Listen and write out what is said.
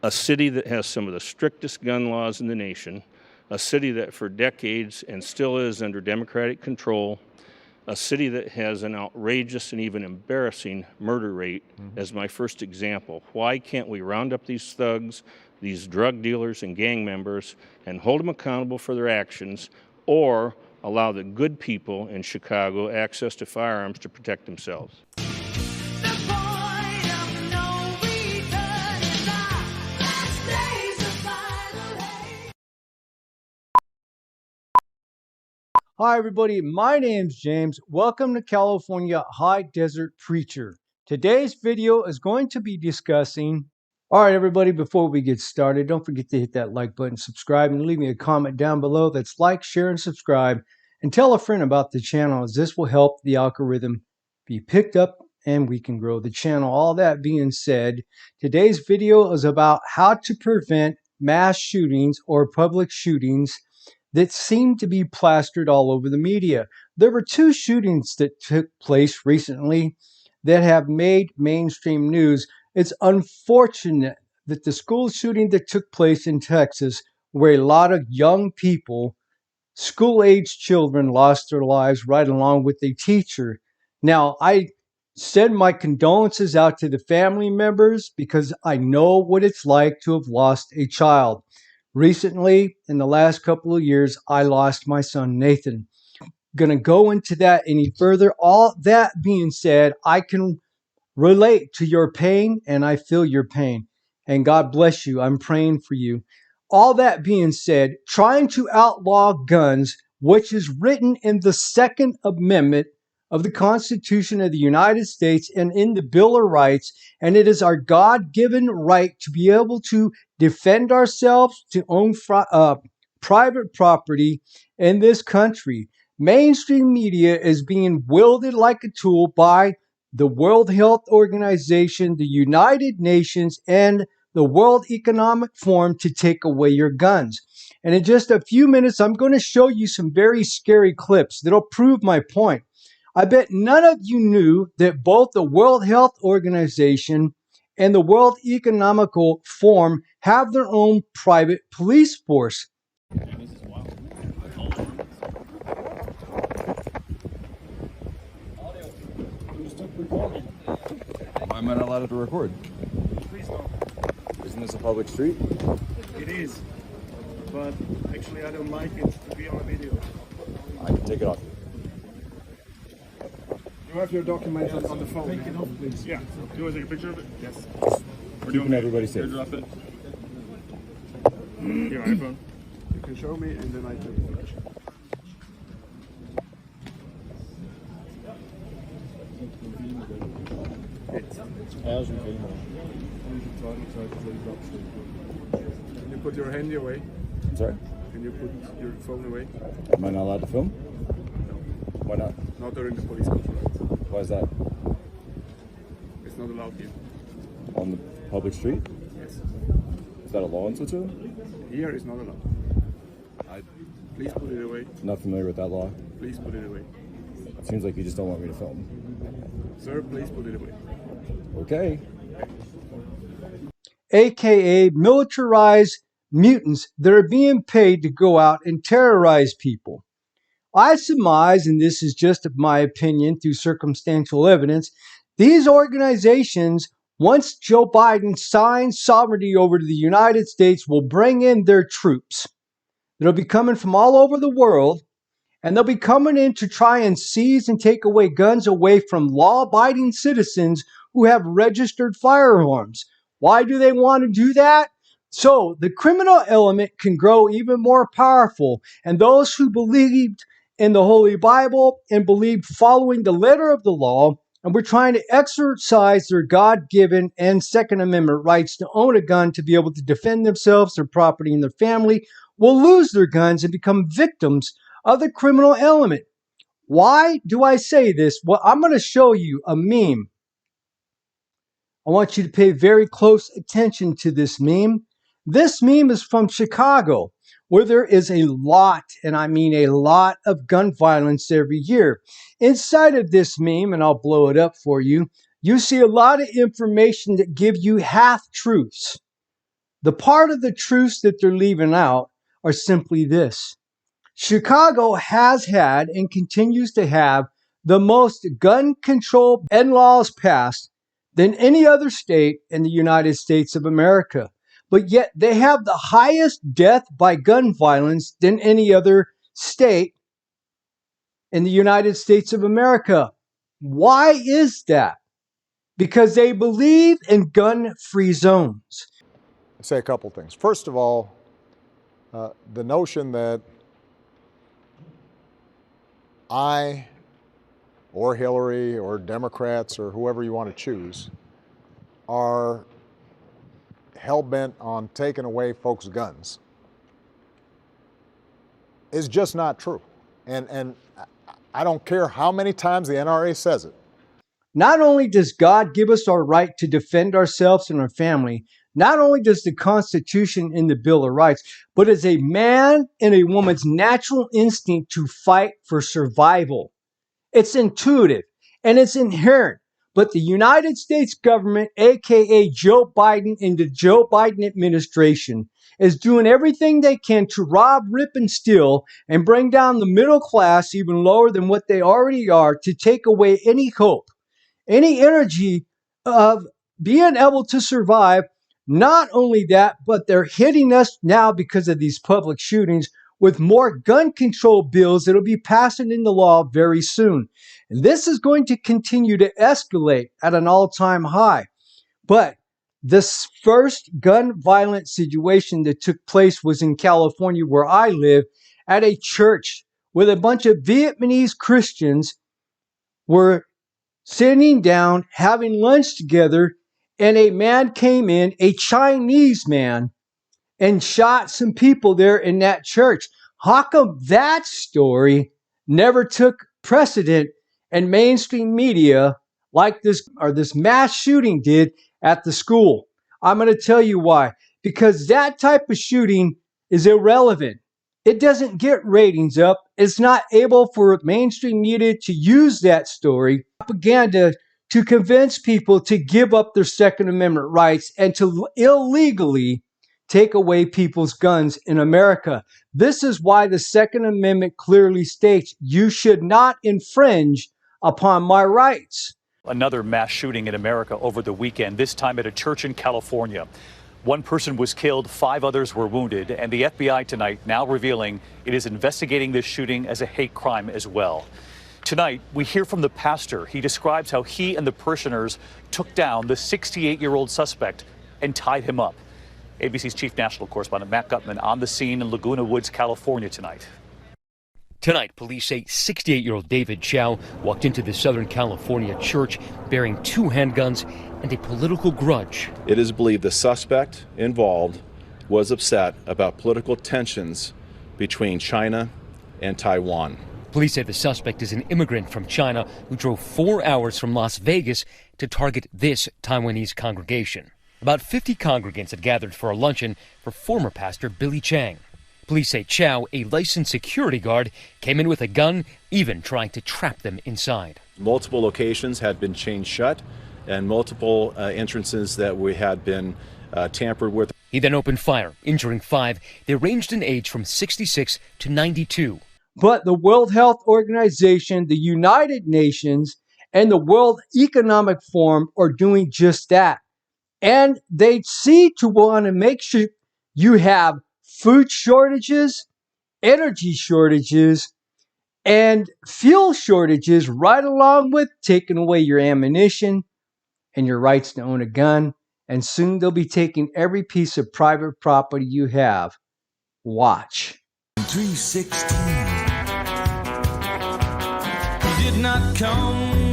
a city that has some of the strictest gun laws in the nation, a city that for decades and still is under Democratic control, a city that has an outrageous and even embarrassing murder rate as my first example. Why can't we round up these thugs, these drug dealers and gang members, and hold them accountable for their actions, or allow the good people in Chicago access to firearms to protect themselves? Hi everybody, my name's James. Welcome to California High Desert Preacher. Today's video is going to be discussing... Alright everybody, before we get started, don't forget to hit that like button, subscribe, and leave me a comment down below. That's like, share, and subscribe. And tell a friend about the channel, as this will help the algorithm be picked up and we can grow the channel. All that being said, today's video is about how to prevent mass shootings or public shootings that seem to be plastered all over the media. There were two shootings that took place recently that have made mainstream news. It's unfortunate that the school shooting that took place in Texas, where a lot of young people, school-aged children, lost their lives right along with a teacher. Now, I send my condolences out to the family members because I know what it's like to have lost a child. Recently, in the last couple of years, I lost my son, Nathan. Gonna go into that any further. All that being said, I can relate to your pain and I feel your pain. And God bless you. I'm praying for you. All that being said, trying to outlaw guns, which is written in the Second Amendment of the Constitution of the United States and in the Bill of Rights, and it is our God-given right to be able to defend ourselves, to own private property in this country. Mainstream media is being wielded like a tool by the World Health Organization, the United Nations, and the World Economic Forum to take away your guns. And in just a few minutes, I'm going to show you some very scary clips that'll prove my point. I bet none of you knew that both the World Health Organization and the World Economical Forum have their own private police force. Why am I not allowed to record? Please don't. Isn't this a public street? It is, but actually I don't like it to be on a video. I can take it off. You have your documents on the phone. Take it off, please. Yeah. Do you want to take a picture of it? Yes. We're Keeping everybody safe. Drop it. Your iPhone. You can show me and then I take a picture. Can you put your hand away? I'm sorry? Can you put your phone away? Am I not allowed to film? No. Why not? Not during the police conference. Why is that? It's not allowed here. On the public street? Yes. Is that a law in Switzerland? Here is not allowed. Please put it away. Not familiar with that law. Please put it away. It seems like you just don't want me to film. Sir, please put it away. Okay. AKA militarized mutants that are being paid to go out and terrorize people. I surmise, and this is just my opinion through circumstantial evidence, these organizations, once Joe Biden signs sovereignty over to the United States, will bring in their troops. They'll be coming from all over the world, and they'll be coming in to try and seize and take away guns away from law-abiding citizens who have registered firearms. Why do they want to do that? So the criminal element can grow even more powerful, and those who believed in the Holy Bible and believed following the letter of the law and were trying to exercise their God-given and Second Amendment rights to own a gun to be able to defend themselves, their property, and their family will lose their guns and become victims of the criminal element. Why do I say this? Well, I'm going to show you a meme. I want you to pay very close attention to this meme. This meme is from Chicago, where there is a lot, and I mean a lot, of gun violence every year. Inside of this meme, and I'll blow it up for you, you see a lot of information that give you half-truths. The part of the truths that they're leaving out are simply this. Chicago has had and continues to have the most gun control and laws passed than any other state in the United States of America. But yet they have the highest death by gun violence than any other state in the United States of America. Why is that? Because they believe in gun-free zones. I'd say a couple things. First of all, the notion that I or Hillary or Democrats or whoever you want to choose are hell-bent on taking away folks' guns is just not true. And I don't care how many times the NRA says it. Not only does God give us our right to defend ourselves and our family, not only does the Constitution and the Bill of Rights, but as a man and a woman's natural instinct to fight for survival. It's intuitive and it's inherent. But the United States government, aka Joe Biden and the Joe Biden administration, is doing everything they can to rob, rip, and steal and bring down the middle class even lower than what they already are, to take away any hope, any energy of being able to survive. Not only that, but they're hitting us now because of these public shootings with more gun control bills that will be passing into law very soon. And this is going to continue to escalate at an all-time high. But this first gun violence situation that took place was in California, where I live, at a church with a bunch of Vietnamese Christians were sitting down, having lunch together, and a man came in, a Chinese man, and shot some people there in that church. How come that story never took precedent in mainstream media like this mass shooting did at the school? I'm going to tell you why. Because that type of shooting is irrelevant. It doesn't get ratings up. It's not able for mainstream media to use that story, propaganda, to convince people to give up their Second Amendment rights and to illegally take away people's guns in America. This is why the Second Amendment clearly states you should not infringe upon my rights. Another mass shooting in America over the weekend, this time at a church in California. One person was killed, 5 others were wounded, and the FBI tonight now revealing it is investigating this shooting as a hate crime as well. Tonight, we hear from the pastor. He describes how he and the parishioners took down the 68-year-old suspect and tied him up. ABC's chief national correspondent Matt Gutman on the scene in Laguna Woods, California tonight. Tonight, police say 68-year-old David Chow walked into the Southern California church bearing 2 handguns and a political grudge. It is believed the suspect involved was upset about political tensions between China and Taiwan. Police say the suspect is an immigrant from China who drove 4 hours from Las Vegas to target this Taiwanese congregation. About 50 congregants had gathered for a luncheon for former pastor Billy Chang. Police say Chow, a licensed security guard, came in with a gun, even trying to trap them inside. Multiple locations had been chained shut and multiple entrances that we had been tampered with. He then opened fire, injuring 5. They ranged in age from 66 to 92. But the World Health Organization, the United Nations, and the World Economic Forum are doing just that. And they seem to want to make sure you have food shortages, energy shortages, and fuel shortages right along with taking away your ammunition and your rights to own a gun. And soon they'll be taking every piece of private property you have. Watch. 316 did not come